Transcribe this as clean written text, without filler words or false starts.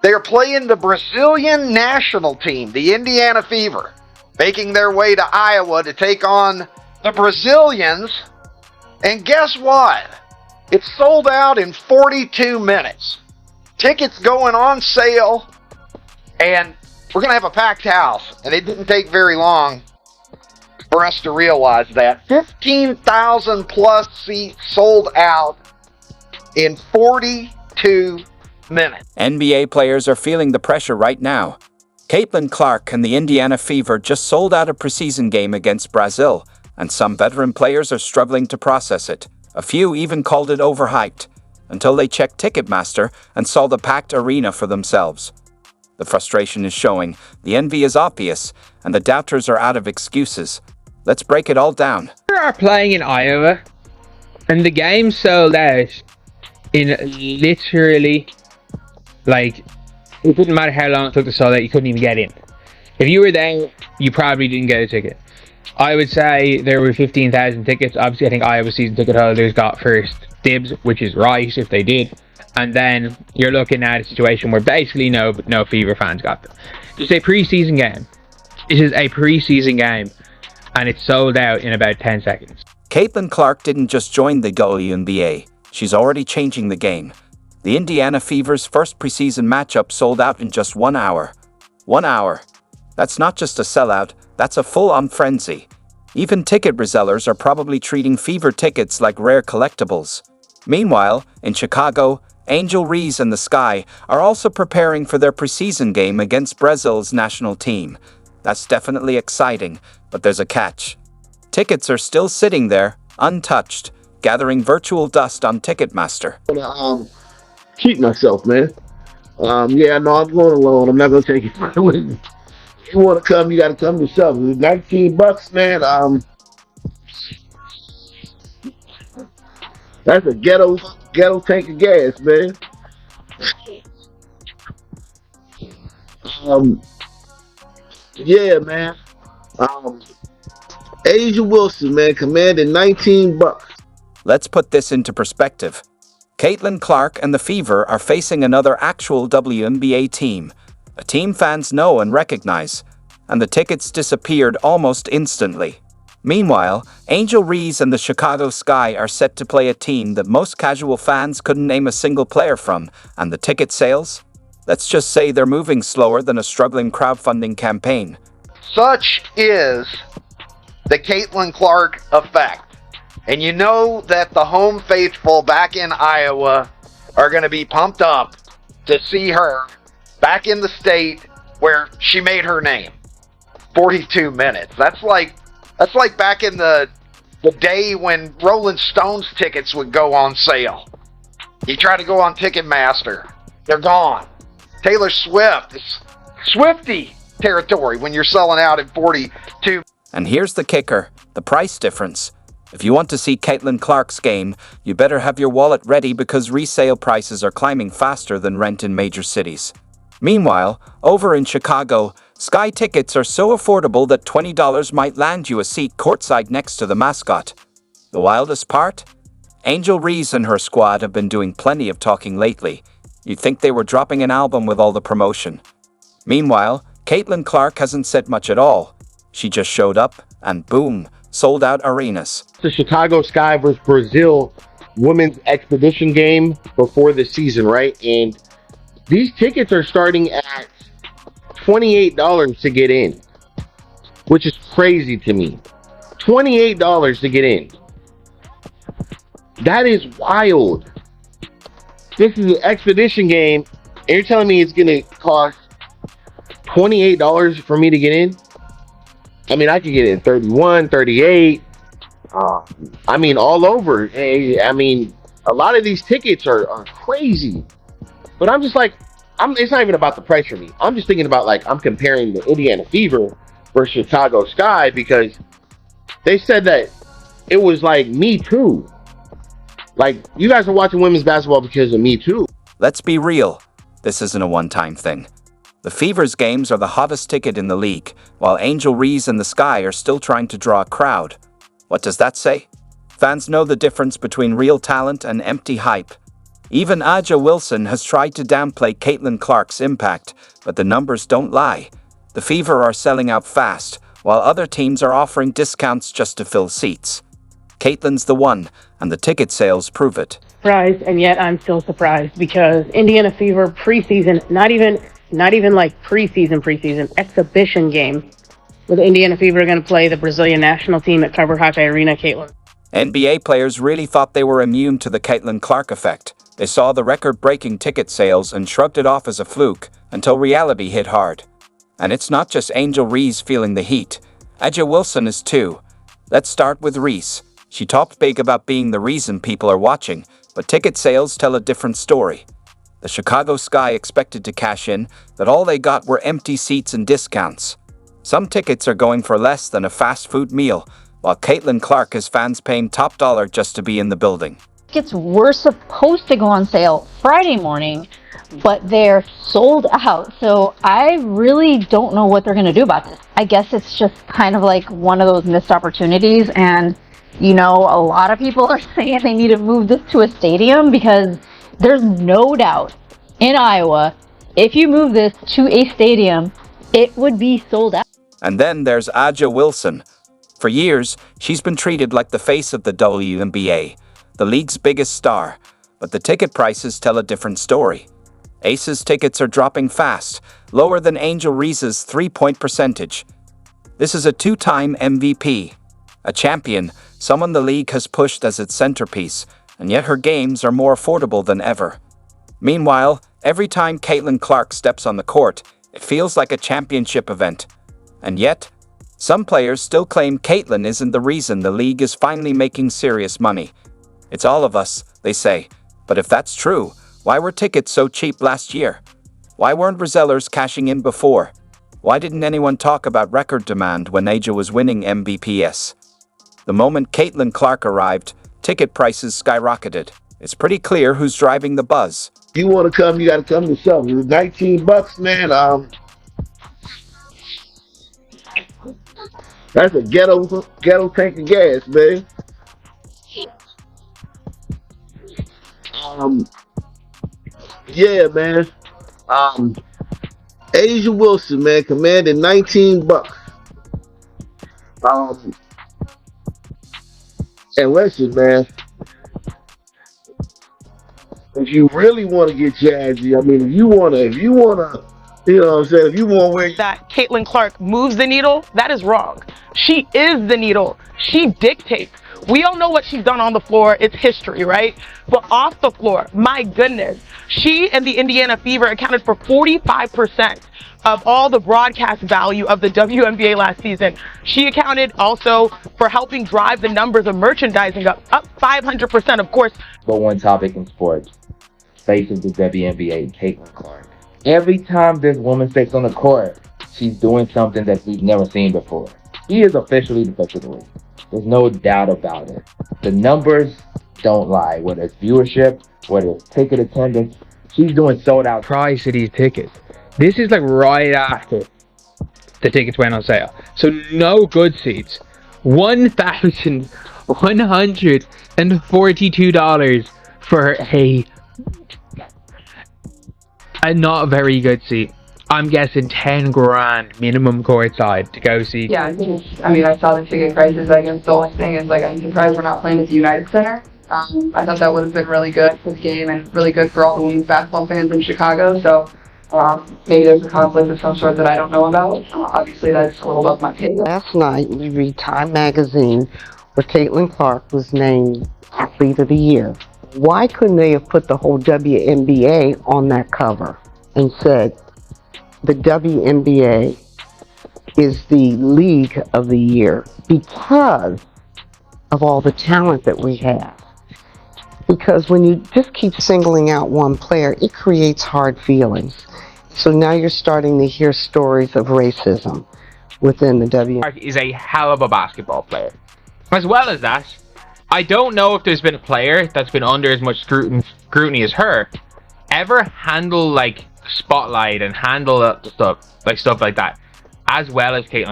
They are playing the Brazilian national team, the Indiana Fever, making their way to Iowa to take on the Brazilians. And guess what? It's sold out in 42 minutes. Tickets going on sale, and we're going to have a packed house. And it didn't take very long for us to realize that. 15,000 plus seats sold out in 42 minutes. NBA players are feeling the pressure right now. Caitlin Clark and the Indiana Fever just sold out a preseason game against Brazil, and some veteran players are struggling to process it. A few even called it overhyped, until they checked Ticketmaster and saw the packed arena for themselves. The frustration is showing, the envy is obvious, and the doubters are out of excuses. Let's break it all down. We are playing in Iowa, and the game sold out in literally, like, it didn't matter how long it took to sell out, you couldn't even get in. If you were there, you probably didn't get a ticket. I would say there were 15,000 tickets. Obviously, I think Iowa season ticket holders got first dibs, which is right if they did. And then you're looking at a situation where basically no Fever fans got them. It's a preseason game. This is a preseason game, and it's sold out in about 10 seconds. Caitlin Clark didn't just join the WNBA. She's already changing the game. The Indiana Fever's first preseason matchup sold out in just 1 hour. 1 hour. That's not just a sellout, that's a full-on frenzy. Even ticket resellers are probably treating Fever tickets like rare collectibles. Meanwhile, in Chicago, Angel Reese and the Sky are also preparing for their preseason game against Brazil's national team. That's definitely exciting, but there's a catch. Tickets are still sitting there, untouched, gathering virtual dust on Ticketmaster. Keep myself, man. Yeah, no, I'm going alone. I'm not gonna take it with me. If you want to come, you got to come yourself. $19, man. That's a ghetto tank of gas, man. Yeah, man. Asia Wilson, man, commanded $19. Let's put this into perspective. Caitlin Clark and the Fever are facing another actual WNBA team, a team fans know and recognize, and the tickets disappeared almost instantly. Meanwhile, Angel Reese and the Chicago Sky are set to play a team that most casual fans couldn't name a single player from, and the ticket sales? Let's just say they're moving slower than a struggling crowdfunding campaign. Such is the Caitlin Clark effect. And you know that the home faithful back in Iowa are going to be pumped up to see her back in the state where she made her name. 42 minutes. That's like back in the day when Rolling Stones tickets would go on sale. You try to go on Ticketmaster, they're gone. Taylor Swift, it's Swiftie territory when you're selling out in 42. And here's the kicker, the price difference. If you want to see Caitlin Clark's game, you better have your wallet ready because resale prices are climbing faster than rent in major cities. Meanwhile, over in Chicago, Sky tickets are so affordable that $20 might land you a seat courtside next to the mascot. The wildest part? Angel Reese and her squad have been doing plenty of talking lately. You'd think they were dropping an album with all the promotion. Meanwhile, Caitlin Clark hasn't said much at all. She just showed up, and boom, sold out arenas. The Chicago Sky versus Brazil women's expedition game before the season, right? And these tickets are starting at $28 to get in, which is crazy to me. $28 to get in. That is wild. This is an expedition game, and you're telling me it's going to cost $28 for me to get in? I mean, I could get in 31, 38. I mean, all over. I mean, a lot of these tickets are crazy. But I'm just like, it's not even about the price for me. I'm just thinking about, like, I'm comparing the Indiana Fever versus Chicago Sky because they said that it was like Me Too. Like, you guys are watching women's basketball because of Me Too. Let's be real. This isn't a one-time thing. The Fever's games are the hottest ticket in the league, while Angel Reese and the Sky are still trying to draw a crowd. What does that say? Fans know the difference between real talent and empty hype. Even Aja Wilson has tried to downplay Caitlin Clark's impact, but the numbers don't lie. The Fever are selling out fast, while other teams are offering discounts just to fill seats. Caitlin's the one, and the ticket sales prove it. Surprised, and yet I'm still surprised because Indiana Fever preseason, not even like preseason, exhibition game, with Indiana Fever going to play the Brazilian national team at Cover Hockey Arena, Caitlin. NBA players really thought they were immune to the Caitlin Clark effect. They saw the record-breaking ticket sales and shrugged it off as a fluke until reality hit hard. And it's not just Angel Reese feeling the heat. Aja Wilson is too. Let's start with Reese. She talked big about being the reason people are watching, but ticket sales tell a different story. The Chicago Sky expected to cash in, but all they got were empty seats and discounts. Some tickets are going for less than a fast food meal, while Caitlin Clark has fans paying top dollar just to be in the building. Tickets were supposed to go on sale Friday morning, but they're sold out. So I really don't know what they're going to do about this. I guess it's just kind of like one of those missed opportunities. And, you know, a lot of people are saying they need to move this to a stadium because there's no doubt in Iowa, if you move this to a stadium, it would be sold out. And then there's Aja Wilson. For years, she's been treated like the face of the WNBA, the league's biggest star, but the ticket prices tell a different story. Aces tickets are dropping fast, lower than Angel Reese's 3-point percentage. This is a two-time MVP, a champion, someone the league has pushed as its centerpiece, and yet her games are more affordable than ever. Meanwhile, every time Caitlin Clark steps on the court, it feels like a championship event. And yet, some players still claim Caitlin isn't the reason the league is finally making serious money. It's all of us, they say. But if that's true, why were tickets so cheap last year? Why weren't resellers cashing in before? Why didn't anyone talk about record demand when Aja was winning MVPs? The moment Caitlin Clark arrived, ticket prices skyrocketed. It's pretty clear who's driving the buzz. If you want to come, you got to come yourself. It's $19, man. That's a ghetto tank of gas, man. Yeah, man. Aja Wilson, man, commanded $19. And listen, man. If you really want to get jazzy, I mean, if you wanna, you know what I'm saying? If you want to wear that Caitlin Clark moves the needle, that is wrong. She is the needle. She dictates. We all know what she's done on the floor. It's history, right? But off the floor, my goodness, she and the Indiana Fever accounted for 45% of all the broadcast value of the WNBA last season. She accounted also for helping drive the numbers of merchandising up 500%, of course. But one topic in sports, face of the WNBA, Caitlin Clark. Every time this woman steps on the court, she's doing something that we've never seen before. She is officially the face of the league. There's no doubt about it. The numbers don't lie. Whether it's viewership, whether it's ticket attendance, she's doing sold out. Price of these tickets. This is like right after the tickets went on sale. So no good seats. $1,142 for a not very good seat. I'm guessing 10 grand minimum courtside to go see. Yeah, I mean, I saw the ticket prices. I guess the only thing is, like, I'm surprised we're not playing at the United Center. I thought that would have been really good for the game and really good for all the women's basketball fans in Chicago. So maybe there's a conflict of some sort that I don't know about. Obviously, that's a little above my pay grade. Last night, we read Time magazine where Caitlin Clark was named Athlete of the Year. Why couldn't they have put the whole WNBA on that cover and said, the WNBA is the league of the year because of all the talent that we have? Because when you just keep singling out one player, it creates hard feelings. So now you're starting to hear stories of racism within the WNBA. Is a hell of a basketball player. As well as that, I don't know if there's been a player that's been under as much scrutiny as her ever handle like spotlight and handle stuff like that as well as Caitlin